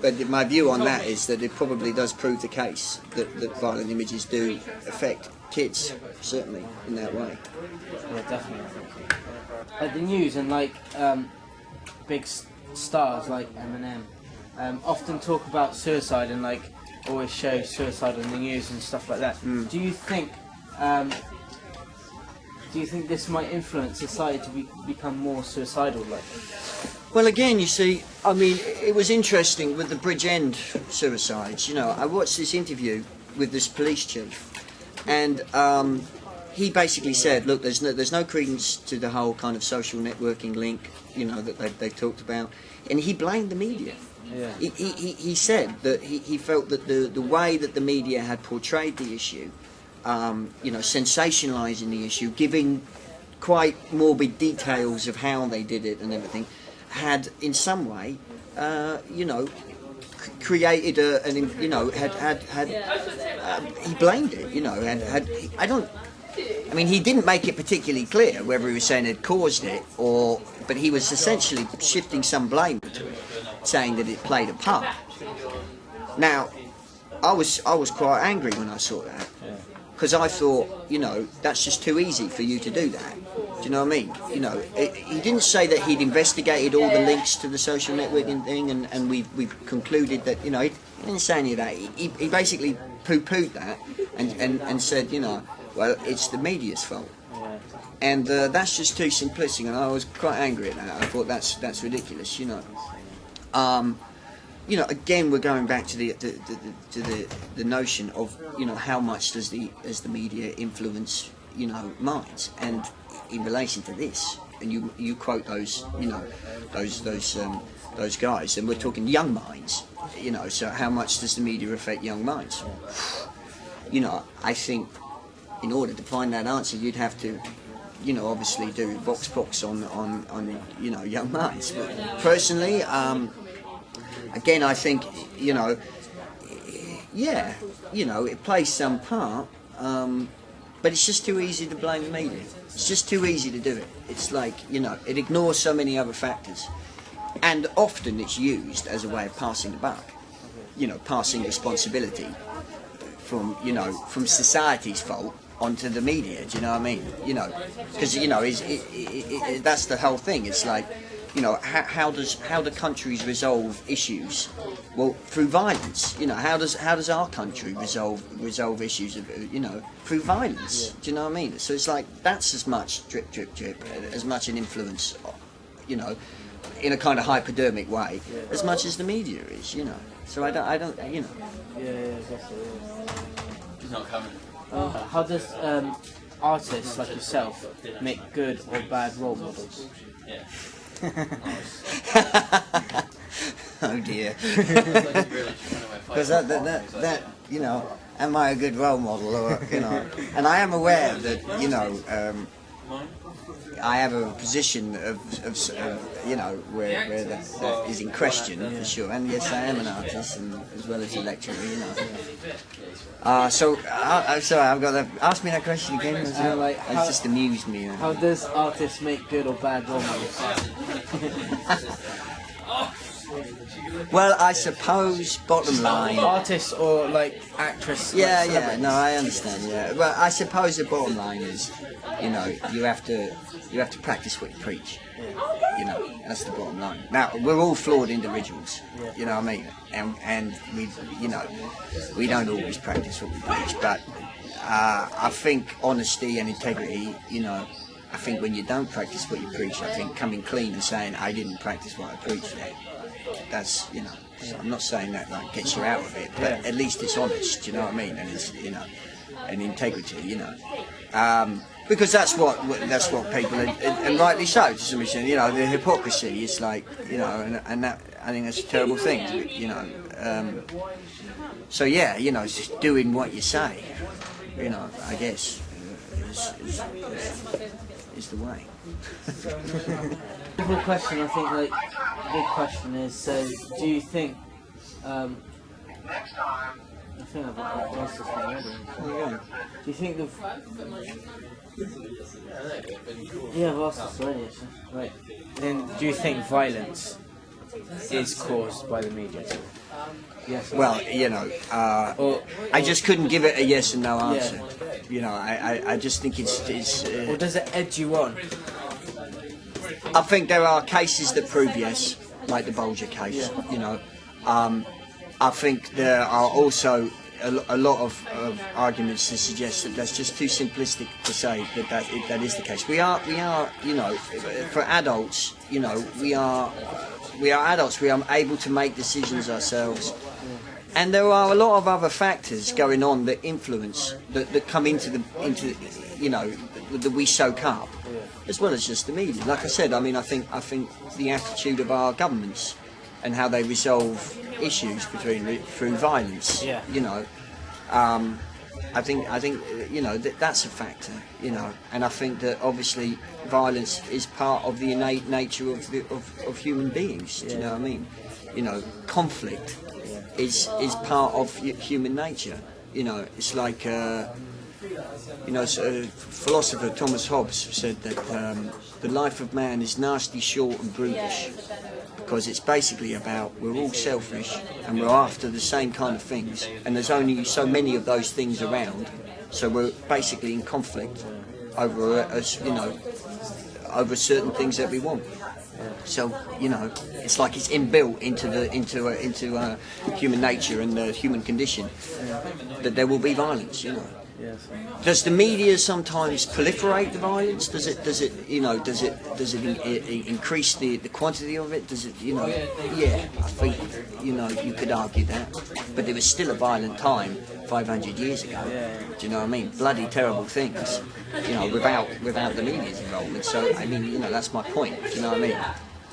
but my view on that is that it probably does prove the case that violent images do affect kids, certainly in that way. Yeah, definitely. Like the news and like big stars like Eminem often talk about suicide and like always show suicide on the news and stuff like that. Do you think this might influence society to become more suicidal? Like, well, again, you see, I mean, it was interesting with the Bridge End suicides. You know, I watched this interview with this police chief, and he basically said, look, there's no credence to the whole kind of social networking link, you know, that they've talked about, and he blamed the media. yeah, He said that he felt that the way that the media had portrayed the issue, you know, sensationalising the issue, giving quite morbid details of how they did it and everything, had in some way, you know, created you know, he blamed it, you know, I mean, he didn't make it particularly clear whether he was saying it caused it but he was essentially shifting some blame to it, saying that it played a part. Now, I was quite angry when I saw that, because I thought, you know, that's just too easy for you to do that. Do you know what I mean? You know, he didn't say that he'd investigated all the links to the social networking thing, and we've concluded that, you know, he didn't say any of that. He basically poo-pooed that and said, you know, well, it's the media's fault. And that's just too simplistic, and I was quite angry at that. I thought that's ridiculous, you know. You know, again, we're going back to the notion of, you know, how much does the media influence, you know, minds, and in relation to this, and you quote those, you know, those guys, and we're talking young minds, you know. So how much does the media affect young minds? You know, I think in order to find that answer, you'd have to, you know, obviously do vox pops on you know, young minds. But personally, again, I think, you know, yeah, you know, it plays some part, but it's just too easy to blame the media. It's just too easy to do it. It's like, you know, it ignores so many other factors, and often it's used as a way of passing the buck, you know, passing responsibility from, you know, from society's fault onto the media. Do you know what I mean? You know, because, you know, that's the whole thing. It's like, you know, how do countries resolve issues? Well, through violence. You know, how does our country resolve issues? You know, through violence. Do you know what I mean? So it's like that's as much drip, as much an influence, you know, in a kind of hypodermic way, as much as the media is. You know, so I don't, you know. yeah, exactly. He's not coming. How does artists like yourself make good or bad role models? Yeah. Oh dear. Because that, you know, am I a good role model, or, you know? And I am aware that, you know, I have a position of you know, where that is in question, for sure. And yes, I am an artist, and as well as a lecturer, you know. So sorry, I've got to ask me that question again. As well. Like It just amused me. How does artists make good or bad role models? Well, I suppose, bottom line... Artists or like actress? Yeah, like yeah, no, I understand, yeah. Well, I suppose the bottom line is, you know, you have to practice what you preach. You know, that's the bottom line. Now, we're all flawed individuals, you know what I mean? And we, you know, we don't always practice what we preach, but I think honesty and integrity, you know, I think when you don't practice what you preach, I think coming clean and saying, I didn't practice what I preached, that's, you know, so I'm not saying that like gets you out of it, but at least it's honest, you know what I mean? And it's, you know, and integrity, you know. Because that's what people, and rightly so to some extent, you know, the hypocrisy is like, you know, and that, I think that's a terrible thing, you know. So yeah, you know, it's just doing what you say, you know, I guess, is the way. Simple question, I think, like, the big question is, so, do you think, I think I've asked this one already. Do you think yeah, I've asked this already, actually. Right. Then, do you think violence is caused by the media. Yes. Well, you know, I just couldn't give it a yes and no answer. You know, I just think it's or does it edge you on? I think there are cases that prove yes, like the Bolger case. You know, I think there are also a lot of arguments to suggest that that's just too simplistic to say that is the case. We are, you know, for adults, you know, we are adults. We are able to make decisions ourselves, and there are a lot of other factors going on that influence that come into you know, that we soak up, as well as just the media. Like I said, I mean, I think the attitude of our governments and how they resolve issues through violence. Yeah. You know, I think you know that's a factor. You know, and I think that obviously violence is part of the innate nature of human beings. Do you know what I mean? You know, conflict is part of human nature. You know, it's like you know, philosopher Thomas Hobbes said that the life of man is nasty, short, and brutish. Because it's basically about we're all selfish and we're after the same kind of things, and there's only so many of those things around, so we're basically in conflict over you know, over certain things that we want. So you know, it's like it's inbuilt into human nature and the human condition that there will be violence. You know. Yes. Does the media sometimes proliferate the violence? Does it you know, does it increase the quantity of it? Does it, you know? Yeah, I think, you know, you could argue that, but there was still a violent time 500 years ago. Do you know what I mean? Bloody terrible things, you know, without the media's involvement. So I mean, you know, that's my point. Do you know what I mean?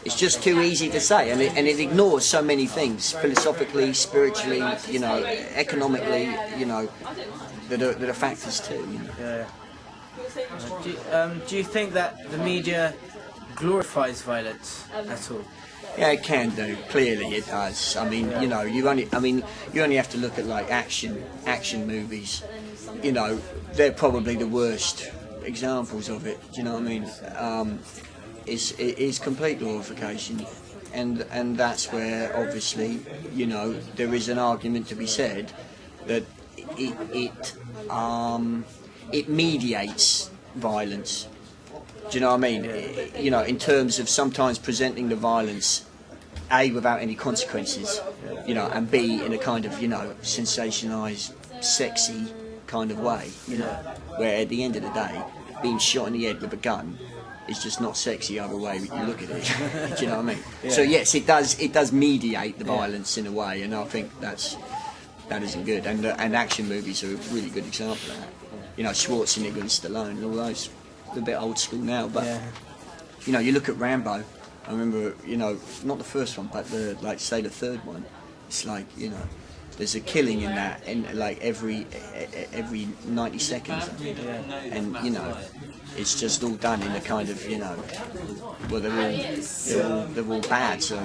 It's just too easy to say, and it ignores so many things, philosophically, spiritually, you know, economically, you know, that are factors too. You know? Do you think that the media glorifies violence at all? Yeah, it can do. Clearly, it does. I mean, you know, you only have to look at like action movies. You know, they're probably the worst examples of it. Do you know what I mean? It is complete glorification, and that's where obviously, you know, there is an argument to be said that it mediates violence. Do you know what I mean? You know, in terms of sometimes presenting the violence, A, without any consequences, you know, and B, in a kind of, you know, sensationalised, sexy kind of way, you know, where at the end of the day, being shot in the head with a gun is just not sexy either way you look at it. Do you know what I mean? So yes, it does mediate the violence in a way, and I think that isn't good. And action movies are a really good example of that. You know, Schwarzenegger and Stallone and all those. They're a bit old school now, but you know, you look at Rambo. I remember, you know, not the first one, but like say the third one. It's like, you know, there's a killing in that, in like every 90 seconds, and you know, it's just all done in a kind of, you know, well they're all bad. So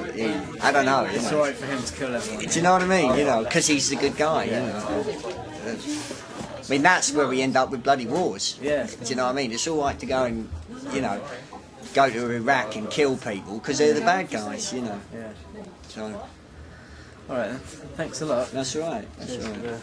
I don't know. It's alright for him to kill everyone. Do you know what I mean? You know, because he's a good guy. You know. I mean, that's where we end up with bloody wars. Yeah. Do you know what I mean? It's all right to go and, you know, go to Iraq and kill people because they're the bad guys. You know. Yeah. So. All right then. Thanks a lot. That's all right. That's all right.